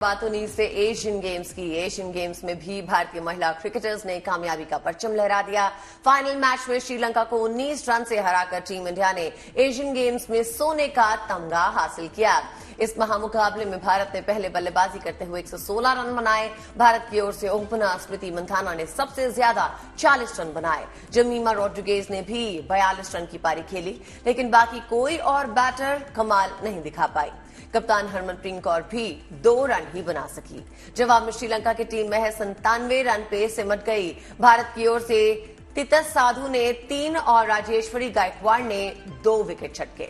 बात होनी से एशियन गेम्स की। एशियन गेम्स में भी भारतीय महिला क्रिकेटर्स ने कामयाबी का परचम लहरा दिया। फाइनल मैच में श्रीलंका को 19 रन से हराकर टीम इंडिया ने एशियन गेम्स में सोने का तमगा हासिल किया। इस महामुकाबले में भारत ने पहले बल्लेबाजी करते हुए 116 रन बनाए। भारत की ओर से ओपनर स्मृति मंथाना ने सबसे ज्यादा 40 रन बनाए। जमीमा रोड्रिगेज ने भी 42 रन की पारी खेली, लेकिन बाकी कोई और बैटर कमाल नहीं दिखा पाई। कप्तान हरमनप्रीत कौर भी 2 रन ही बना सकी। जवाब में श्रीलंका की टीम महज 97 रन पे सिमट गई। भारत की ओर से तितस साधु ने 3 और राजेश्वरी गायकवाड़ ने 2 विकेट छटके।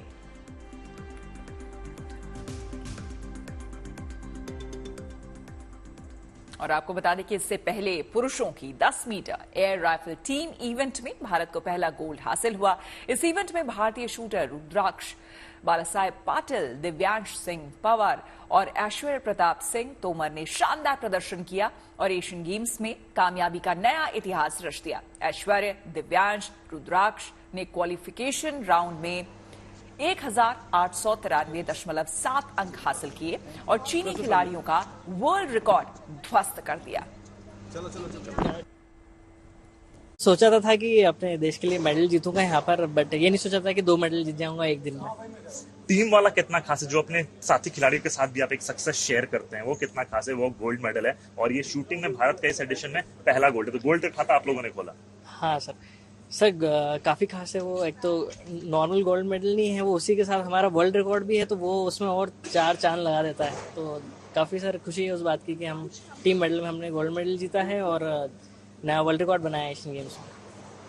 और आपको बता दें कि इससे पहले पुरुषों की 10 metre air rifle team event में भारत को पहला गोल्ड हासिल हुआ। इस इवेंट में भारतीय शूटर रुद्राक्ष, बालासाहेब पाटिल, दिव्यांश सिंह पवार और ऐश्वर्य प्रताप सिंह तोमर ने शानदार प्रदर्शन किया और एशियन गेम्स में कामयाबी का नया इतिहास रच दिया। ऐश्वर्य, दिव्यांश, रुद्राक्ष ने क्वालिफिकेशन राउंड में 1893.7 अंक हासिल किए और चीनी खिलाड़ियों का वर्ल्ड रिकॉर्ड ध्वस्त कर दिया। सोचा था कि अपने देश के लिए मेडल जीतूंगा यहाँ पर, बट ये नहीं सोचा था कि 2 मेडल जीत जाऊंगा एक दिन में। टीम वाला कितना खास है, जो अपने साथी खिलाड़ियों के साथ भी आप एक सक्सेस शेयर करते हैं, वो कितना खास है। वो गोल्ड मेडल है और ये शूटिंग में भारत का इस एडिशन में पहला गोल्ड है। तो गोल्ड का खाता आप लोगों ने खोला। हाँ सर, काफी खास है वो। एक तो नॉर्मल गोल्ड मेडल नहीं है वो, उसी के साथ हमारा वर्ल्ड रिकॉर्ड भी है, तो वो उसमें और 4 चांद लगा देता है। तो काफी सर खुशी है उस बात की कि हम टीम मेडल में हमने गोल्ड मेडल जीता है और नया वर्ल्ड रिकॉर्ड बनाया है एशियन गेम्स में।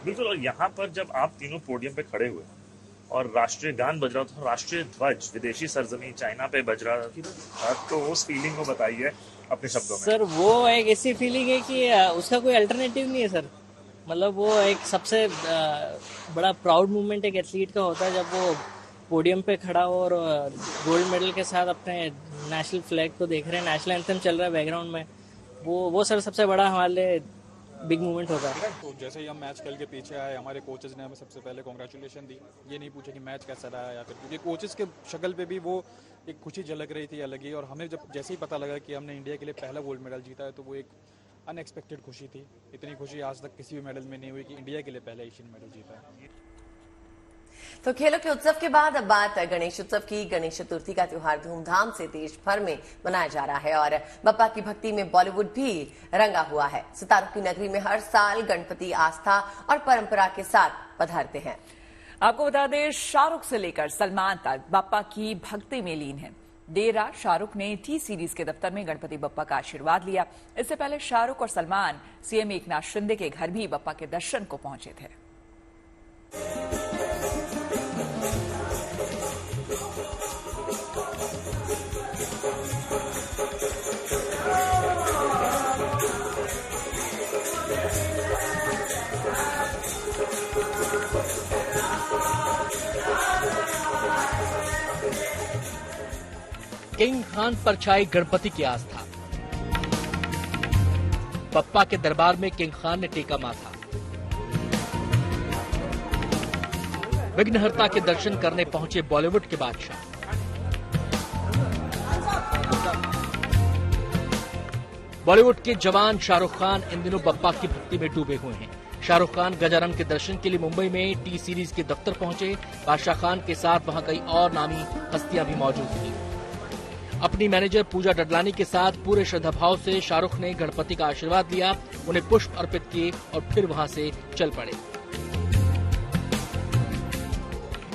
बिल्कुल। और यहाँ पर जब आप तीनों पोडियम पे खड़े हुए और राष्ट्रीय गान बज रहा था, राष्ट्रीय ध्वज विदेशी सरजमी चाइना पे बज रहा था, तो उस फीलिंग को बताइए अपने शब्दों में। सर वो एक ऐसी फीलिंग है कि उसका कोई अल्टरनेटिव नहीं है सर। मतलब वो एक सबसे बड़ा प्राउड मूवमेंट एक एथलीट का होता है जब वो पोडियम पे खड़ा हो और गोल्ड मेडल के साथ अपने नेशनल फ्लैग को देख रहे हैं, नेशनल एंथम चल रहा है बैकग्राउंड में। वो सर सबसे बड़ा हमारे लिए बिग मूवमेंट होता है। तो जैसे ही हम मैच खेल के पीछे आए, हमारे कोचेज ने हमें सबसे पहले कॉन्ग्रेचुलेशन दी। ये नहीं पूछा कि मैच कैसा रहा या फिर, क्योंकि कोचेज के शक्ल पे भी वो एक खुशी झलक रही थी अलग ही। और हमें जब जैसे ही पता लगा कि हमने इंडिया के लिए पहला गोल्ड मेडल जीता है, तो वो एक अनएक्सपेक्टेड खुशी थी। इतनी खुशी आज तक किसी भी मेडल में नहीं हुई कि इंडिया के लिए पहला एशियन मेडल जीता है। तो खेलों के उत्सव के बाद अब बात गणेश उत्सव की। गणेश चतुर्थी का त्योहार धूमधाम से देश भर में मनाया जा रहा है और बप्पा की भक्ति में बॉलीवुड भी रंगा हुआ है। सितारों की नगरी में हर साल गणपति आस्था और परंपरा के साथ पधारते हैं। आपको बता दें, शाहरुख से लेकर सलमान तक बप्पा की भक्ति में लीन है। देर रात शाहरुख ने टी सीरीज के दफ्तर में गणपति बप्पा का आशीर्वाद लिया। इससे पहले शाहरुख और सलमान सीएम एकनाथ शिंदे के घर भी बप्पा के दर्शन को पहुंचे थे। किंग खान पर छाई गणपति की आस्था। बप्पा के दरबार में किंग खान ने टेका माथा। विघ्नहर्ता के दर्शन करने पहुंचे बॉलीवुड के बादशाह। बॉलीवुड के जवान शाहरुख खान इन दिनों बप्पा की भक्ति में डूबे हुए हैं। शाहरुख खान गजानन के दर्शन के लिए मुंबई में टी सीरीज के दफ्तर पहुंचे। बादशाह खान के साथ वहां कई और नामी हस्तियां भी मौजूद थी। अपनी मैनेजर पूजा डडलानी के साथ पूरे श्रद्धाभाव से शाहरुख ने गणपति का आशीर्वाद लिया, उन्हें पुष्प अर्पित किए और फिर वहां से चल पड़े।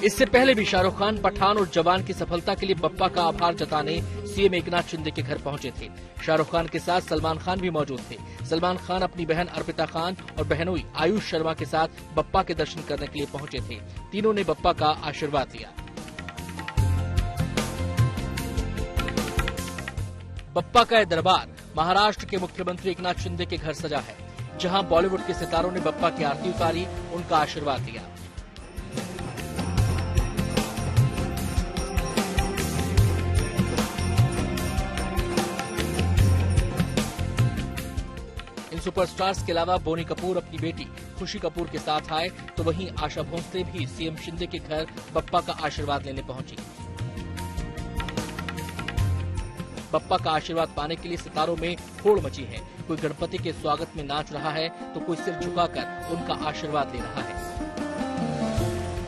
इससे पहले भी शाहरुख खान पठान और जवान की सफलता के लिए बप्पा का आभार जताने सीएम एकनाथ शिंदे के घर पहुंचे थे। शाहरुख खान के साथ सलमान खान भी मौजूद थे। सलमान खान अपनी बहन अर्पिता खान और बहनोई आयुष शर्मा के साथ बप्पा के दर्शन करने के लिए पहुंचे थे। तीनों ने बप्पा का आशीर्वाद लिया। बप्पा का यह दरबार महाराष्ट्र के मुख्यमंत्री एकनाथ शिंदे के घर सजा है, जहां बॉलीवुड के सितारों ने बप्पा की आरती उतारी, उनका आशीर्वाद लिया। इन सुपरस्टार्स के अलावा बोनी कपूर अपनी बेटी खुशी कपूर के साथ आए, तो वहीं आशा भोसले भी सीएम शिंदे के घर बप्पा का आशीर्वाद लेने पहुंची। बप्पा का आशीर्वाद पाने के लिए सितारों में होड़ मची है। कोई गणपति के स्वागत में नाच रहा है तो कोई सिर झुकाकर उनका आशीर्वाद ले रहा है।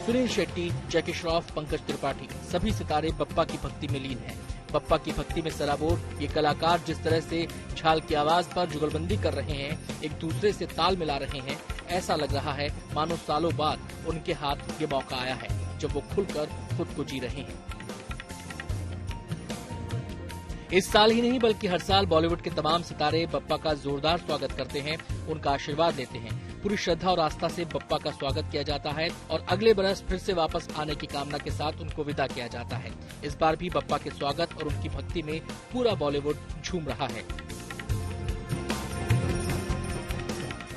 सुनील शेट्टी, जैकी श्रॉफ, पंकज त्रिपाठी सभी सितारे बप्पा की भक्ति में लीन हैं। बप्पा की भक्ति में सराबोर ये कलाकार जिस तरह से झाल की आवाज पर जुगलबंदी कर रहे हैं, एक दूसरे से ताल मिला रहे हैं, ऐसा लग रहा है मानो सालों बाद उनके हाथ ये मौका आया है जब वो खुलकर खुद को जी रहे हैं। इस साल ही नहीं बल्कि हर साल बॉलीवुड के तमाम सितारे बप्पा का जोरदार स्वागत करते हैं, उनका आशीर्वाद लेते हैं। पूरी श्रद्धा और आस्था से बप्पा का स्वागत किया जाता है और अगले बरस फिर से वापस आने की कामना के साथ उनको विदा किया जाता है। इस बार भी बप्पा के स्वागत और उनकी भक्ति में पूरा बॉलीवुड झूम रहा है।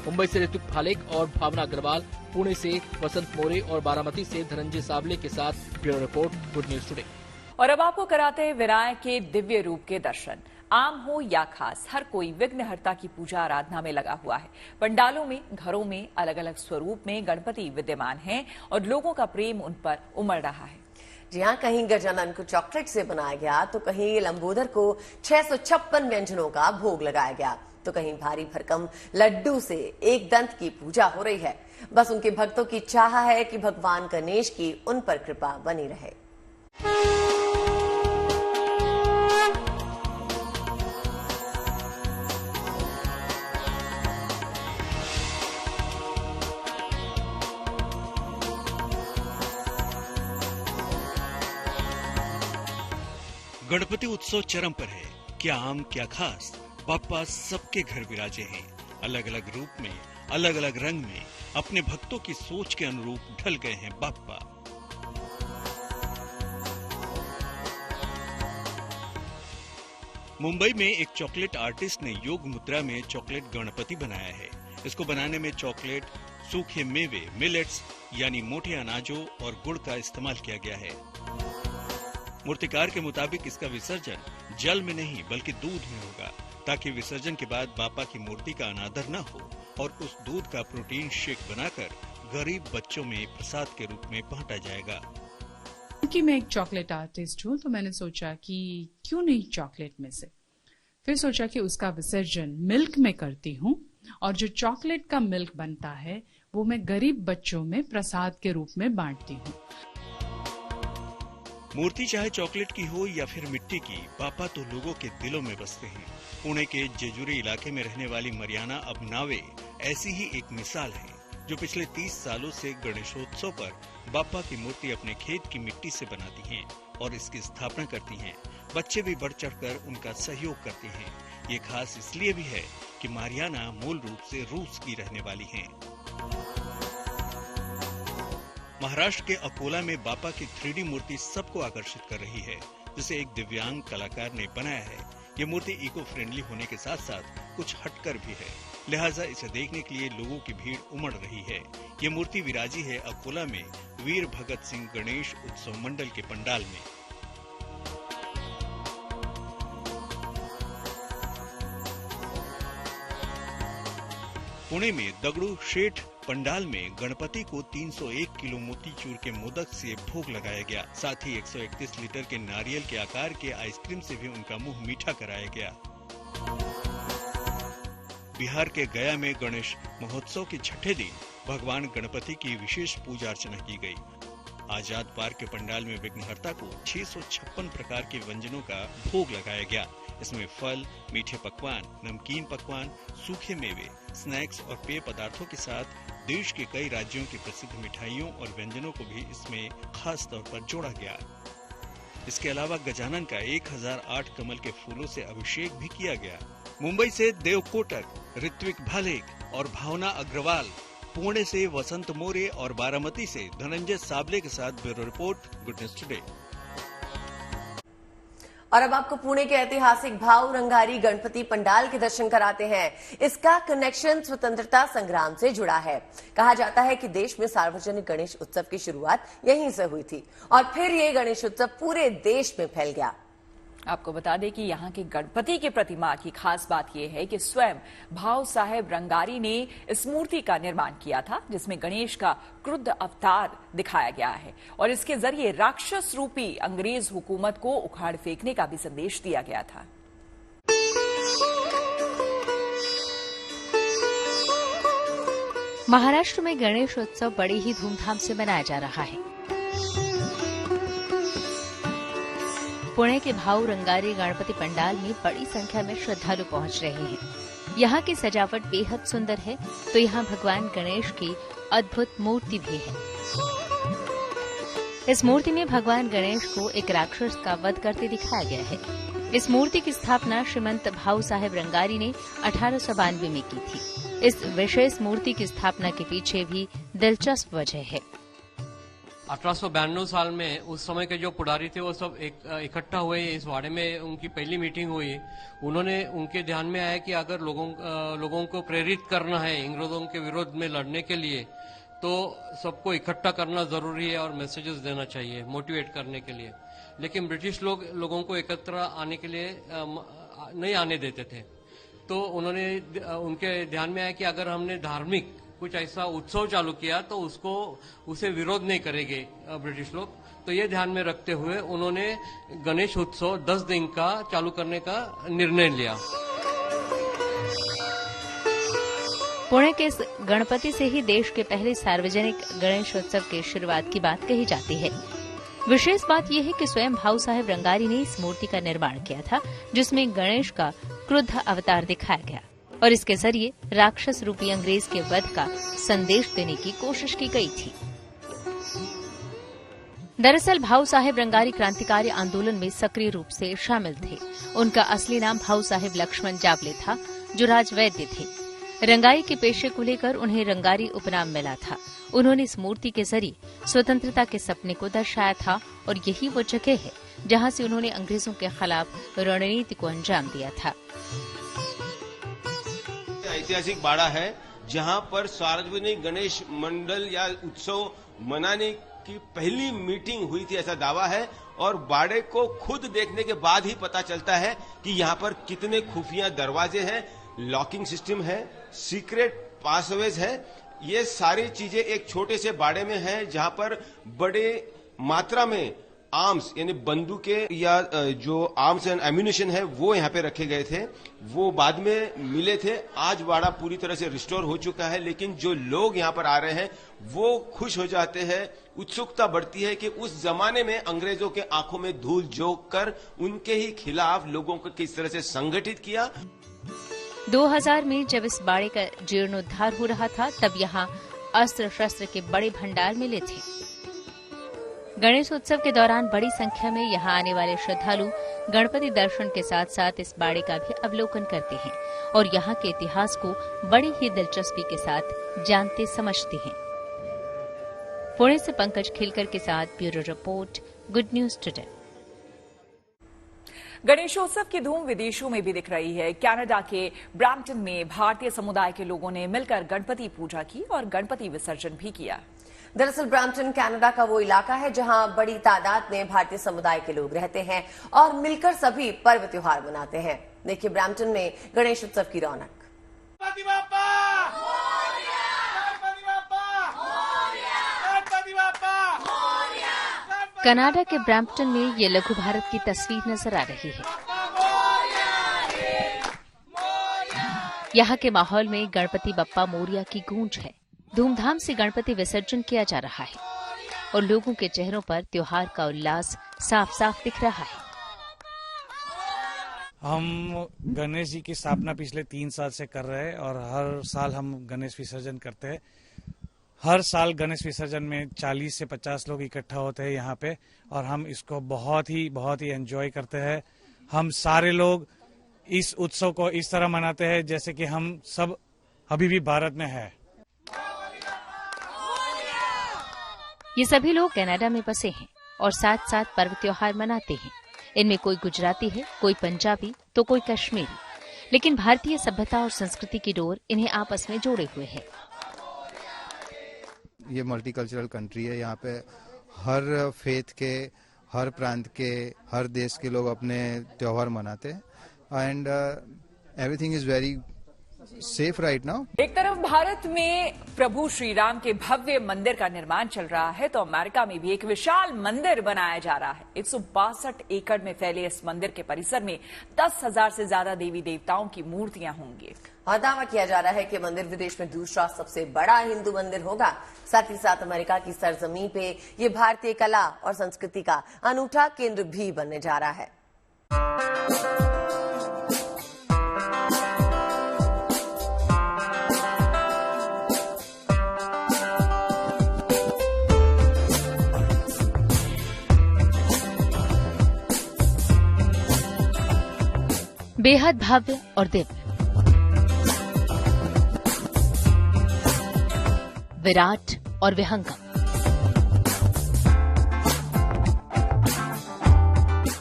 मुंबई से ऋतिक भालेक और भावना अग्रवाल, पुणे से वसंत मोरे और बारामती से धनंजय साबले के साथ bureau report, good news today. और अब आपको कराते हैं विनायक के दिव्य रूप के दर्शन। आम हो या खास, हर कोई विघ्नहर्ता की पूजा आराधना में लगा हुआ है। पंडालों में, घरों में अलग अलग स्वरूप में गणपति विद्यमान हैं और लोगों का प्रेम उन पर उमड़ रहा है। जी हाँ, कहीं गजानन को चॉकलेट से बनाया गया तो कहीं लंबोदर को 656 व्यंजनों का भोग लगाया गया तो कहीं भारी भरकम लड्डू से एक दंत की पूजा हो रही है। बस उनके भक्तों की चाह है कि भगवान गणेश की उन पर कृपा बनी रहे। गणपति उत्सव चरम पर है। क्या आम क्या खास, बप्पा सबके घर विराजे हैं। अलग अलग रूप में, अलग अलग रंग में अपने भक्तों की सोच के अनुरूप ढल गए हैं बप्पा। मुंबई में एक चॉकलेट आर्टिस्ट ने योग मुद्रा में चॉकलेट गणपति बनाया है। इसको बनाने में चॉकलेट, सूखे मेवे, मिलेट्स यानी मोटे अनाजों और गुड़ का इस्तेमाल किया गया है। मूर्तिकार के मुताबिक इसका विसर्जन जल में नहीं बल्कि दूध में होगा ताकि विसर्जन के बाद बापा की मूर्ति का अनादर न हो और उस दूध का प्रोटीन शेक बनाकर गरीब बच्चों में प्रसाद के रूप में बांटा जाएगा। क्योंकि मैं एक चॉकलेट आर्टिस्ट हूँ तो मैंने सोचा कि क्यों नहीं चॉकलेट में से, फिर सोचा कि उसका विसर्जन मिल्क में करती हूँ और जो चॉकलेट का मिल्क बनता है वो मैं गरीब बच्चों में प्रसाद के रूप में बांटती हूँ। मूर्ति चाहे चॉकलेट की हो या फिर मिट्टी की, बापा तो लोगों के दिलों में बसते हैं। पुणे के जेजुरी इलाके में रहने वाली मरियाना अबनावे ऐसी ही एक मिसाल है जो पिछले 30 सालों से गणेशोत्सव पर बापा की मूर्ति अपने खेत की मिट्टी से बनाती हैं और इसकी स्थापना करती हैं। बच्चे भी बढ़ चढ़कर उनका सहयोग करते हैं। ये खास इसलिए भी है कि मरियाना मूल रूप से रूस की रहने वाली हैं। महाराष्ट्र के अकोला में बापा की 3D मूर्ति सबको आकर्षित कर रही है, जिसे एक दिव्यांग कलाकार ने बनाया है। ये मूर्ति इको फ्रेंडली होने के साथ साथ कुछ हटकर भी है, लिहाजा इसे देखने के लिए लोगों की भीड़ उमड़ रही है। ये मूर्ति विराजी है अकोला में वीर भगत सिंह गणेश उत्सव मंडल के पंडाल में। पुणे में दगड़ू शेठ पंडाल में गणपति को 301 किलो मोतीचूर के मोदक से भोग लगाया गया। साथ ही 131 लीटर के नारियल के आकार के आइसक्रीम से भी उनका मुंह मीठा कराया गया। बिहार के गया में गणेश महोत्सव के छठे दिन भगवान गणपति की विशेष पूजा अर्चना की गई। आजाद पार्क के पंडाल में विघ्नहर्ता को 656 प्रकार के व्यंजनों का भोग लगाया गया। इसमें फल, मीठे पकवान, नमकीन पकवान, सूखे मेवे, स्नैक्स और पेय पदार्थों के साथ देश के कई राज्यों की प्रसिद्ध मिठाइयों और व्यंजनों को भी इसमें खास तौर पर जोड़ा गया। इसके अलावा गजानन का 1008 कमल के फूलों से अभिषेक भी किया गया। मुंबई से देव कोटक, ऋत्विक भालेक और भावना अग्रवाल, पुणे से वसंत मोरे और बारामती से धनंजय साबले के साथ bureau report, good news today. और अब आपको पुणे के ऐतिहासिक भाऊ रंगारी गणपति पंडाल के दर्शन कराते हैं। इसका कनेक्शन स्वतंत्रता संग्राम से जुड़ा है। कहा जाता है कि देश में सार्वजनिक गणेश उत्सव की शुरुआत यहीं से हुई थी और फिर ये गणेश उत्सव पूरे देश में फैल गया। आपको बता दें कि यहाँ की गणपति की प्रतिमा की खास बात यह है कि स्वयं भाऊ साहेब रंगारी ने इस मूर्ति का निर्माण किया था, जिसमें गणेश का क्रुद्ध अवतार दिखाया गया है और इसके जरिए राक्षस रूपी अंग्रेज हुकूमत को उखाड़ फेंकने का भी संदेश दिया गया था। महाराष्ट्र में गणेश उत्सव बड़े ही धूमधाम से मनाया जा रहा है। पुणे के भाऊ रंगारी गणपति पंडाल में बड़ी संख्या में श्रद्धालु पहुंच रहे हैं। यहाँ की सजावट बेहद सुंदर है, तो यहाँ भगवान गणेश की अद्भुत मूर्ति भी है। इस मूर्ति में भगवान गणेश को एक राक्षस का वध करते दिखाया गया है। इस मूर्ति की स्थापना श्रीमंत भाऊ साहेब रंगारी ने 1892 में की थी। इस विशेष मूर्ति की स्थापना के पीछे भी दिलचस्प वजह है। 1892 साल में उस समय के जो पुजारी थे वो सब इकट्ठा हुए इस वाड़े में, उनकी पहली मीटिंग हुई। उनके ध्यान में आया कि अगर लोगों को प्रेरित करना है अंग्रेजों के विरोध में लड़ने के लिए, तो सबको इकट्ठा करना जरूरी है और मैसेजेस देना चाहिए मोटिवेट करने के लिए। लेकिन ब्रिटिश लोगों को एकत्र आने के लिए नहीं आने देते थे। तो उनके ध्यान में आया कि अगर हमने धार्मिक कुछ ऐसा उत्सव चालू किया तो उसे विरोध नहीं करेंगे ब्रिटिश लोग। तो ये ध्यान में रखते हुए उन्होंने गणेश उत्सव 10 दिन का चालू करने का निर्णय लिया। पुणे के इस गणपति से ही देश के पहले सार्वजनिक गणेश उत्सव की शुरुआत की बात कही जाती है। विशेष बात यह है कि स्वयं भाऊ साहेब रंगारी ने इस मूर्ति का निर्माण किया था, जिसमें गणेश का क्रुद्ध अवतार दिखाया गया और इसके जरिए राक्षस रूपी अंग्रेज के वध का संदेश देने की कोशिश की गई थी। दरअसल भाऊ साहेब रंगारी क्रांतिकारी आंदोलन में सक्रिय रूप से शामिल थे। उनका असली नाम भाऊ साहेब लक्ष्मण जावले था, जो राजवैद्य थे। रंगाई के पेशे को लेकर उन्हें रंगारी उपनाम मिला था। उन्होंने इस मूर्ति के जरिए स्वतंत्रता के सपने को दर्शाया था और यही वो जगह है जहां से उन्होंने अंग्रेजों के खिलाफ रणनीति को अंजाम दिया था। ऐतिहासिक बाड़ा है जहां पर सार्वजनिक गणेश मंडल या उत्सव मनाने की पहली मीटिंग हुई थी, ऐसा दावा है। और बाड़े को खुद देखने के बाद ही पता चलता है कि यहाँ पर कितने खुफिया दरवाजे हैं, लॉकिंग सिस्टम है, सीक्रेट पासवेज है। ये सारी चीजें एक छोटे से बाड़े में है जहां पर बड़े मात्रा में आर्म्स यानी बंदूकें या जो आर्म्स एंड एम्यूनिशन है वो यहाँ पे रखे गए थे। वो बाद में मिले थे। आज बाड़ा पूरी तरह से रिस्टोर हो चुका है, लेकिन जो लोग यहाँ पर आ रहे हैं वो खुश हो जाते हैं। उत्सुकता बढ़ती है कि उस जमाने में अंग्रेजों के आंखों में धूल झोंक कर उनके ही खिलाफ लोगों को किस तरह से संगठित किया। 2000 में जब इस बाड़े का जीर्णोद्धार हो रहा था, तब यहाँ अस्त्र शस्त्र के बड़े भंडार मिले थे। गणेश उत्सव के दौरान बड़ी संख्या में यहाँ आने वाले श्रद्धालु गणपति दर्शन के साथ साथ इस बाड़े का भी अवलोकन करते हैं और यहाँ के इतिहास को बड़ी ही दिलचस्पी के साथ जानते समझते हैं। पुणे से पंकज खिलकर के साथ bureau report, good news today. Ganeshotsav की धूम विदेशों में भी दिख रही है। कनाडा के ब्रैम्पटन में भारतीय समुदाय के लोगों ने मिलकर गणपति पूजा की और गणपति विसर्जन भी किया। दरअसल ब्रैम्पटन कनाडा का वो इलाका है जहां बड़ी तादाद में भारतीय समुदाय के लोग रहते हैं और मिलकर सभी पर्व त्योहार मनाते हैं। देखिए ब्रैम्पटन में गणेश उत्सव की रौनक। कनाडा के ब्रैम्पटन में ये लघु भारत की तस्वीर नजर आ रही है। यहाँ के माहौल में गणपति बप्पा मोरिया की गूंज है। धूमधाम से गणपति विसर्जन किया जा रहा है और लोगों के चेहरों पर त्योहार का उल्लास साफ साफ दिख रहा है। हम गणेश जी की स्थापना पिछले 3 साल से कर रहे हैं और हर साल हम गणेश विसर्जन करते हैं। हर साल गणेश विसर्जन में 40 से 50 लोग इकट्ठा होते हैं यहाँ पे और हम इसको बहुत ही एंजॉय करते हैं। हम सारे लोग इस उत्सव को इस तरह मनाते हैं जैसे कि हम सब अभी भी भारत में है। ये सभी लोग कनाडा में बसे हैं और साथ साथ पर्व त्योहार मनाते हैं। इनमें कोई गुजराती है, कोई पंजाबी तो कोई कश्मीरी, लेकिन भारतीय सभ्यता और संस्कृति की डोर इन्हें आपस में जोड़े हुए है। ये मल्टीकल्चरल कंट्री है। यहाँ पे हर फेथ के, हर प्रांत के, हर देश के लोग अपने त्योहार मनाते हैं and everything is very safe right now. एक तरफ भारत में प्रभु श्री राम के भव्य मंदिर का निर्माण चल रहा है, तो अमेरिका में भी एक विशाल मंदिर बनाया जा रहा है। 162 एकड़ में फैले इस मंदिर के परिसर में 10,000 से ज्यादा देवी देवताओं की मूर्तियां होंगी। और दावा किया जा रहा है कि मंदिर विदेश में दूसरा सबसे बड़ा हिंदू मंदिर होगा। साथ ही साथ अमेरिका की सरजमीन पे ये भारतीय कला और संस्कृति का अनूठा केंद्र भी बनने जा रहा है। बेहद भव्य और दिव्य, विराट और विहंगम,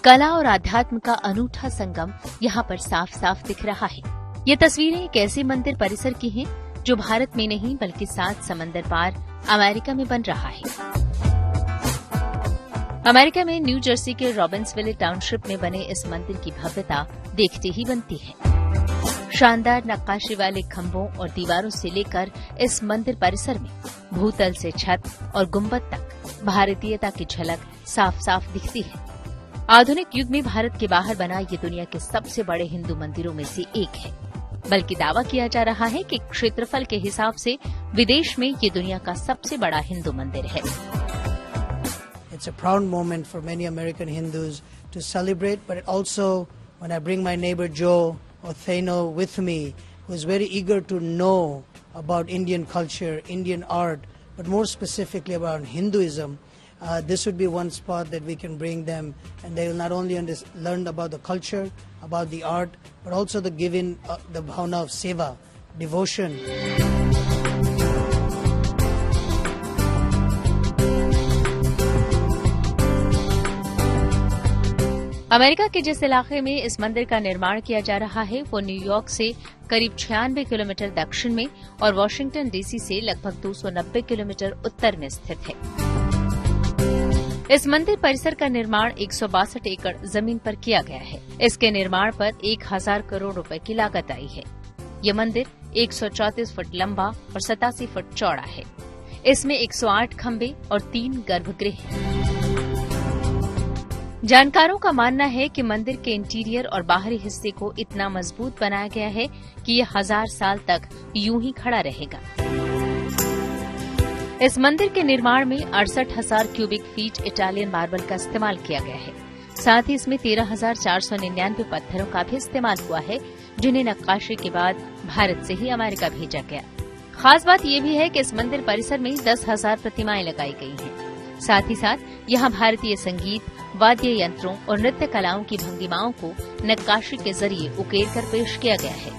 कला और आध्यात्म का अनूठा संगम यहाँ पर साफ साफ दिख रहा है। ये तस्वीरें एक ऐसे मंदिर परिसर की हैं जो भारत में नहीं बल्कि 7 समंदर पार अमेरिका में बन रहा है। अमेरिका में न्यू जर्सी के रॉबिन्सविले टाउनशिप में बने इस मंदिर की भव्यता देखते ही बनती है। शानदार नक्काशी वाले खंभों और दीवारों से लेकर इस मंदिर परिसर में भूतल से छत और गुंबद तक भारतीयता की झलक साफ साफ दिखती है। आधुनिक युग में भारत के बाहर बना ये दुनिया के सबसे बड़े हिंदू मंदिरों में से एक है, बल्कि दावा किया जा रहा है कि क्षेत्रफल के हिसाब से विदेश में ये दुनिया का सबसे बड़ा हिंदू मंदिर है। It's a proud moment for many American Hindus to celebrate, but also when I bring my neighbor Joe Otheno with me, who is very eager to know about Indian culture, Indian art, but more specifically about Hinduism, this would be one spot that we can bring them, and they will not only learn about the culture, about the art, but also the giving, the bhavana of seva, devotion. America के जिस इलाके में इस मंदिर का निर्माण किया जा रहा है वो न्यूयॉर्क से करीब 96 किलोमीटर दक्षिण में और वॉशिंगटन डीसी से लगभग 290 किलोमीटर उत्तर में स्थित है। इस मंदिर परिसर का निर्माण 162 एकड़ जमीन पर किया गया है। इसके निर्माण पर 1000 करोड़ रुपए की लागत आई है। ये मंदिर 134 फुट लंबा और 87 फुट चौड़ा है। इसमें 108 खंभे और 3 गर्भगृह हैं। जानकारों का मानना है कि मंदिर के इंटीरियर और बाहरी हिस्से को इतना मजबूत बनाया गया है कि यह 1000 साल तक यूं ही खड़ा रहेगा। इस मंदिर के निर्माण में 68,000 क्यूबिक फीट इटालियन मार्बल का इस्तेमाल किया गया है। साथ ही इसमें 13,499 पत्थरों का भी इस्तेमाल हुआ है, जिन्हें नक्काशी के बाद भारत से ही अमेरिका भेजा गया। खास बात यह भी है कि इस मंदिर परिसर में 10,000 प्रतिमाएं लगाई गई हैं। साथ ही साथ यहाँ भारतीय संगीत, वाद्य यंत्रों और नृत्य कलाओं की भंगिमाओं को नक्काशी के जरिए उकेर कर पेश किया गया है।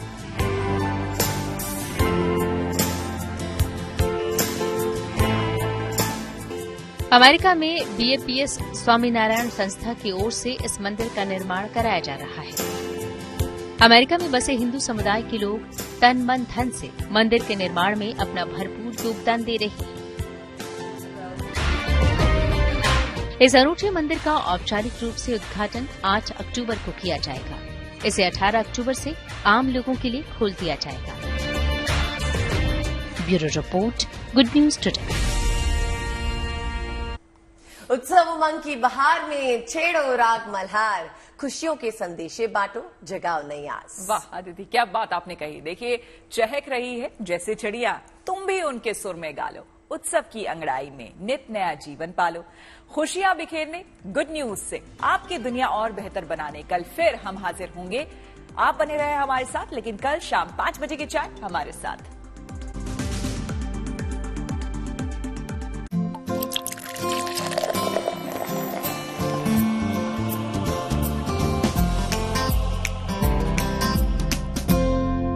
अमेरिका में BAPS स्वामीनारायण संस्था की ओर से इस मंदिर का निर्माण कराया जा रहा है। अमेरिका में बसे हिंदू समुदाय के लोग तन मन धन से मंदिर के निर्माण में अपना भरपूर योगदान दे रहे हैं। इस अनूठे मंदिर का औपचारिक रूप से उद्घाटन 8 अक्टूबर को किया जाएगा। इसे 18 अक्टूबर से आम लोगों के लिए खोल दिया जाएगा। Bureau report, good news today. उत्सव उमंग की बहार में छेड़ो राग मल्हार, खुशियों के संदेशे बांटो, जगाओ नई आस। वाह अदिति, क्या बात आपने कही। देखिए, चहक रही है जैसे चिड़िया, तुम भी उनके सुर में गालो। उत्सव की अंगड़ाई में नित नया जीवन पालो। खुशियां बिखेरने गुड न्यूज से आपकी दुनिया और बेहतर बनाने कल फिर हम हाजिर होंगे। आप बने रहे हमारे साथ, लेकिन कल शाम 5 बजे की चाय हमारे साथ।